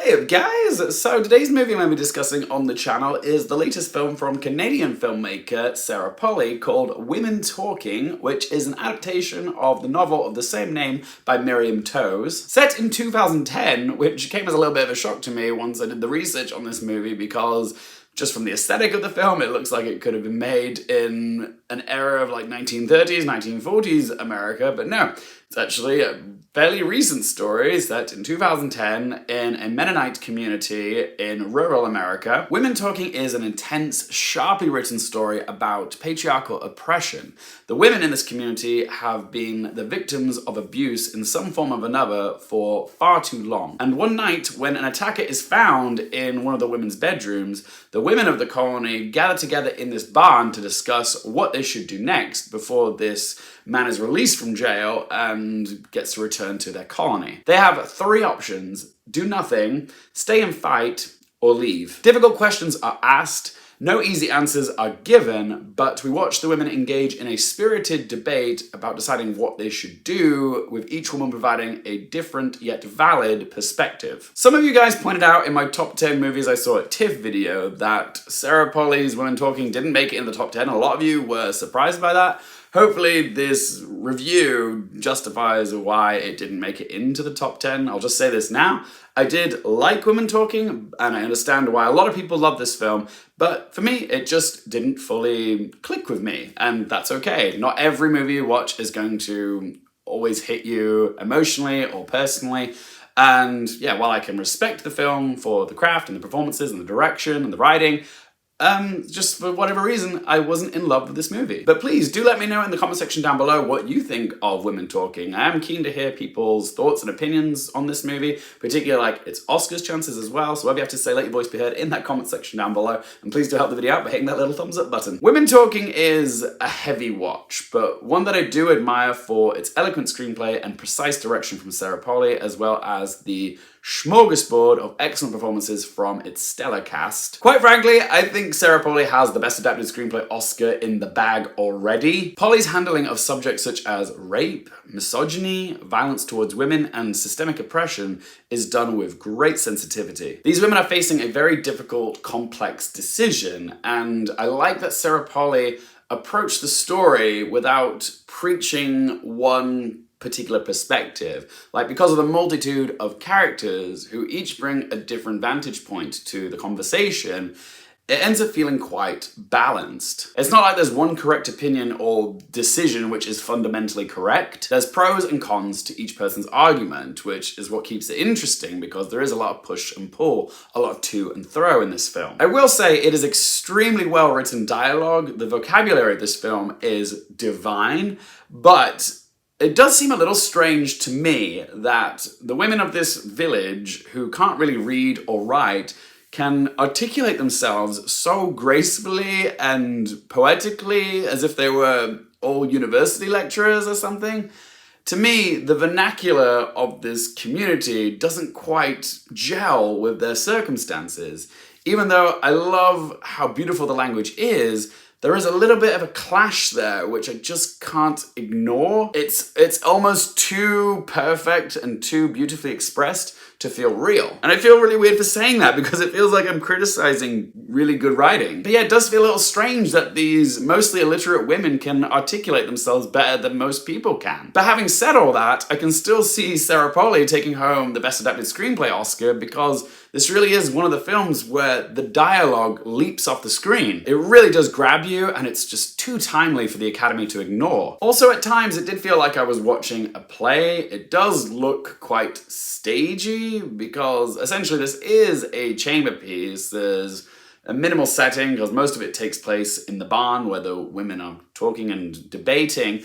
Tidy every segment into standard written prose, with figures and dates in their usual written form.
Hey guys! So today's movie I'm going to be discussing on the channel is the latest film from Canadian filmmaker Sarah Polley called Women Talking, which is an adaptation of the novel of the same name by Miriam Tower. Set in 2010, which came as a little bit of a shock to me once I did the research on this movie because just from the aesthetic of the film, it looks like it could have been made in an era of like 1930s, 1940s America, but no, it's actually a fairly recent story set in 2010 in a Mennonite community in rural America. Women Talking is an intense, sharply written story about patriarchal oppression. The women in this community have been the victims of abuse in some form or another for far too long. And one night, when an attacker is found in one of the women's bedrooms, the women of the colony gather together in this barn to discuss what they should do next before this man is released from jail and gets to return to their colony. They have three options: do nothing, stay and fight, or leave. Difficult questions are asked, no easy answers are given, but we watch the women engage in a spirited debate about deciding what they should do, with each woman providing a different yet valid perspective. Some of you guys pointed out in my top 10 movies I saw at TIFF video that Sarah Polley's Women Talking didn't make it in the top 10. A lot of you were surprised by that. Hopefully this review justifies why it didn't make it into the top 10. I'll just say this now. I did like Women Talking, and I understand why a lot of people love this film, but for me, it just didn't fully click with me, and that's okay. Not every movie you watch is going to always hit you emotionally or personally. And yeah, while I can respect the film for the craft and the performances and the direction and the writing, just for whatever reason, I wasn't in love with this movie. But please do let me know in the comment section down below what you think of Women Talking. I am keen to hear people's thoughts and opinions on this movie, particularly like its Oscars chances as well. So whatever you have to say, let your voice be heard in that comment section down below. And please do help the video out by hitting that little thumbs up button. Women Talking is a heavy watch, but one that I do admire for its eloquent screenplay and precise direction from Sarah Polley, as well as the smorgasbord of excellent performances from its stellar cast. Quite frankly, I think Sarah Polley has the Best Adapted Screenplay Oscar in the bag already. Polley's handling of subjects such as rape, misogyny, violence towards women, and systemic oppression is done with great sensitivity. These women are facing a very difficult, complex decision, and I like that Sarah Polley approached the story without preaching one particular perspective. Like, because of the multitude of characters who each bring a different vantage point to the conversation, it ends up feeling quite balanced. It's not like there's one correct opinion or decision which is fundamentally correct. There's pros and cons to each person's argument, which is what keeps it interesting because there is a lot of push and pull, a lot of to and fro in this film. I will say it is extremely well written dialogue. The vocabulary of this film is divine, but it does seem a little strange to me that the women of this village who can't really read or write can articulate themselves so gracefully and poetically as if they were all university lecturers or something. To me, the vernacular of this community doesn't quite gel with their circumstances. Even though I love how beautiful the language is, there is a little bit of a clash there, which I just can't ignore. It's almost too perfect and too beautifully expressed to feel real. And I feel really weird for saying that because it feels like I'm criticizing really good writing. But yeah, it does feel a little strange that these mostly illiterate women can articulate themselves better than most people can. But having said all that, I can still see Sarah Polley taking home the Best Adapted Screenplay Oscar because this really is one of the films where the dialogue leaps off the screen. It really does grab you, and it's just too timely for the Academy to ignore. Also, at times, it did feel like I was watching a play. It does look quite stagey, because essentially this is a chamber piece. There's a minimal setting, because most of it takes place in the barn where the women are talking and debating.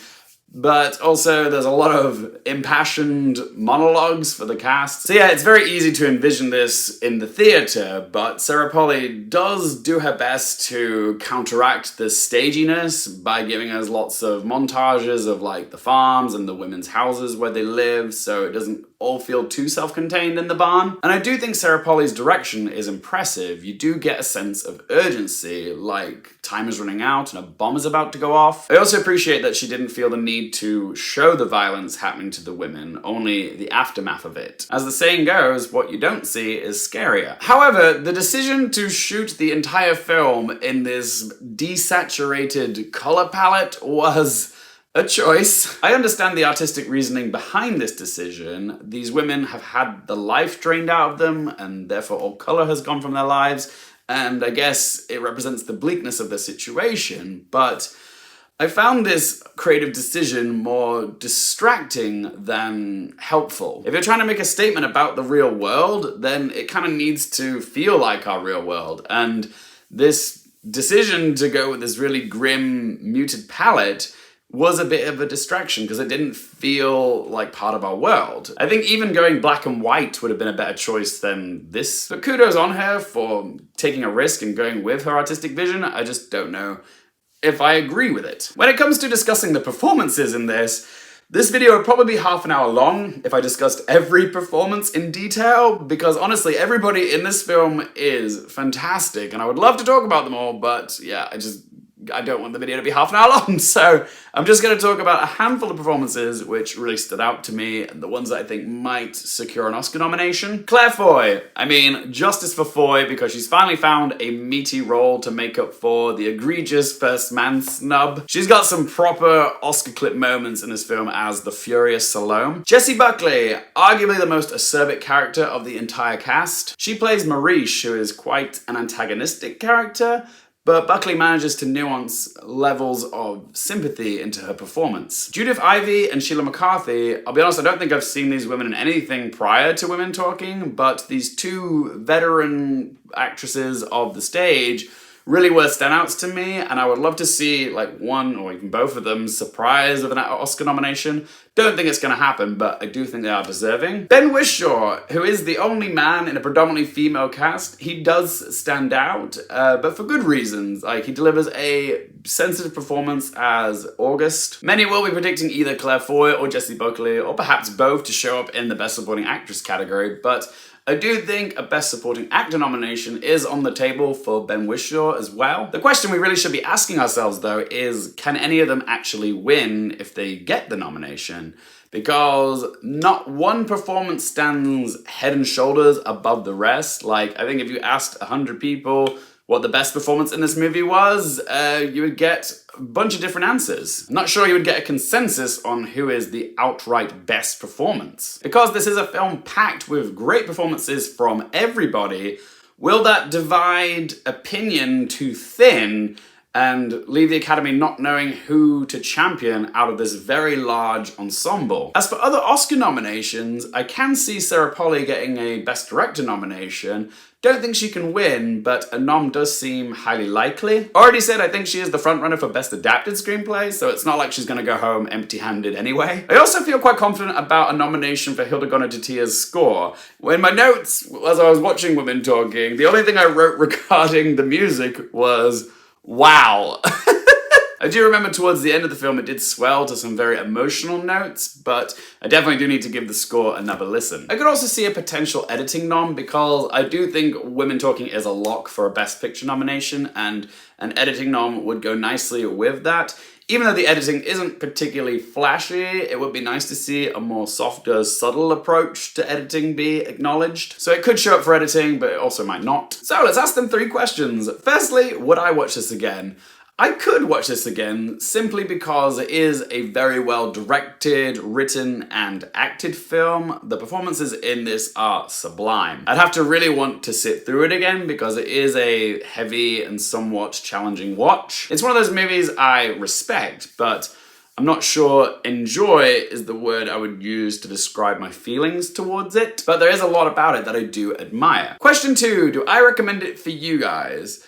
But also there's a lot of impassioned monologues for the cast. So yeah, it's very easy to envision this in the theatre, but Sarah Polley does do her best to counteract the staginess by giving us lots of montages of like the farms and the women's houses where they live, so it doesn't all feel too self-contained in the barn. And I do think Sarah Polley's direction is impressive. You do get a sense of urgency, like time is running out and a bomb is about to go off. I also appreciate that she didn't feel the need to show the violence happening to the women, only the aftermath of it. As the saying goes, what you don't see is scarier. However, the decision to shoot the entire film in this desaturated color palette was a choice. I understand the artistic reasoning behind this decision. These women have had the life drained out of them, and therefore all color has gone from their lives, and I guess it represents the bleakness of the situation, but I found this creative decision more distracting than helpful. If you're trying to make a statement about the real world, then it kind of needs to feel like our real world, and this decision to go with this really grim, muted palette was a bit of a distraction because it didn't feel like part of our world. I think even going black and white would have been a better choice than this. But kudos on her for taking a risk and going with her artistic vision. I just don't know if I agree with it. When it comes to discussing the performances in this video would probably be half an hour long if I discussed every performance in detail, because honestly, everybody in this film is fantastic, and I would love to talk about them all, but yeah, I don't want the video to be half an hour long, so I'm just going to talk about a handful of performances which really stood out to me, and the ones that I think might secure an Oscar nomination. Claire Foy. I mean, justice for Foy, because she's finally found a meaty role to make up for the egregious First Man snub. She's got some proper Oscar clip moments in this film as the furious Salome. Jessie Buckley, arguably the most acerbic character of the entire cast. She plays Marish, who is quite an antagonistic character, but Buckley manages to nuance levels of sympathy into her performance. Judith Ivey and Sheila McCarthy, I'll be honest, I don't think I've seen these women in anything prior to Women Talking, but these two veteran actresses of the stage really were standouts to me, and I would love to see like one or even both of them surprised with an Oscar nomination. Don't think it's going to happen, but I do think they are deserving. Ben Whishaw, who is the only man in a predominantly female cast, he does stand out, but for good reasons. Like, he delivers a sensitive performance as August. Many will be predicting either Claire Foy or Jessie Buckley, or perhaps both, to show up in the Best Supporting Actress category, but I do think a Best Supporting Actor nomination is on the table for Ben Whishaw as well. The question we really should be asking ourselves, though, is can any of them actually win if they get the nomination? Because not one performance stands head and shoulders above the rest. Like, I think if you asked 100 people what the best performance in this movie was, you would get a bunch of different answers. I'm not sure you would get a consensus on who is the outright best performance. Because this is a film packed with great performances from everybody, will that divide opinion too thin and leave the Academy not knowing who to champion out of this very large ensemble? As for other Oscar nominations, I can see Sarah Polley getting a Best Director nomination. Don't think she can win, but a nom does seem highly likely. Already said I think she is the frontrunner for Best Adapted Screenplay, so it's not like she's gonna go home empty-handed anyway. I also feel quite confident about a nomination for Hildegard Titia's score. In my notes, as I was watching Women Talking, the only thing I wrote regarding the music was, wow. I do remember towards the end of the film it did swell to some very emotional notes, but I definitely do need to give the score another listen. I could also see a potential editing nom, because I do think Women Talking is a lock for a Best Picture nomination, and an editing nom would go nicely with that. Even though the editing isn't particularly flashy, it would be nice to see a more softer, subtle approach to editing be acknowledged. So it could show up for editing, but it also might not. So let's ask them 3 questions. Firstly, would I watch this again? I could watch this again simply because it is a very well directed, written, and acted film. The performances in this are sublime. I'd have to really want to sit through it again because it is a heavy and somewhat challenging watch. It's one of those movies I respect, but I'm not sure enjoy is the word I would use to describe my feelings towards it, but there is a lot about it that I do admire. Question 2, do I recommend it for you guys?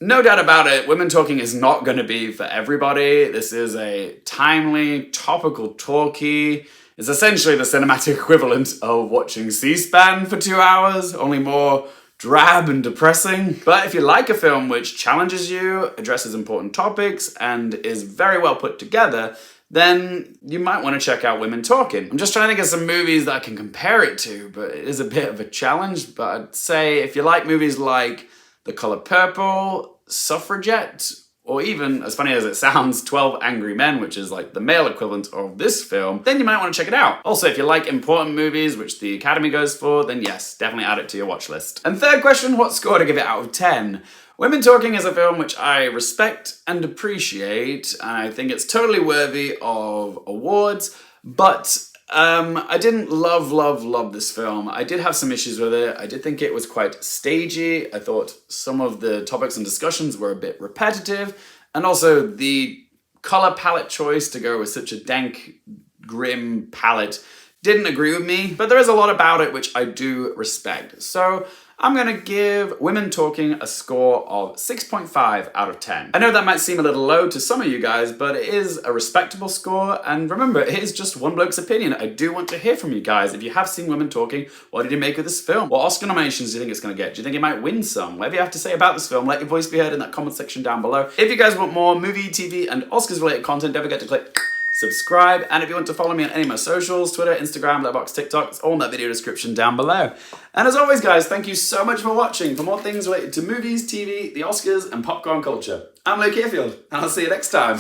No doubt about it, Women Talking is not going to be for everybody. This is a timely, topical talkie. It's essentially the cinematic equivalent of watching C-SPAN for 2 hours, only more drab and depressing. But if you like a film which challenges you, addresses important topics, and is very well put together, then you might want to check out Women Talking. I'm just trying to think of some movies that I can compare it to, but it is a bit of a challenge. But I'd say if you like movies like The Color Purple, Suffragette, or even, as funny as it sounds, 12 Angry Men, which is like the male equivalent of this film, then you might want to check it out. Also, if you like important movies, which the Academy goes for, then yes, definitely add it to your watch list. And third question, what score to give it out of 10? Women Talking is a film which I respect and appreciate, and I think it's totally worthy of awards, but I didn't love this film. I did have some issues with it. I did think it was quite stagey. I thought some of the topics and discussions were a bit repetitive. And also the color palette choice to go with such a dank, grim palette didn't agree with me. But there is a lot about it which I do respect. So I'm gonna give Women Talking a score of 6.5 out of 10. I know that might seem a little low to some of you guys, but it is a respectable score, and remember, it is just one bloke's opinion. I do want to hear from you guys. If you have seen Women Talking, what did you make of this film? What Oscar nominations do you think it's gonna get? Do you think it might win some? Whatever you have to say about this film, let your voice be heard in that comment section down below. If you guys want more movie, TV, and Oscars-related content, don't forget to click subscribe, and if you want to follow me on any of my socials, Twitter, Instagram, Letterboxd, TikTok, it's all in that video description down below. And as always guys, thank you so much for watching. For more things related to movies, TV, the Oscars, and popcorn culture, I'm Luke Hearfield, and I'll see you next time.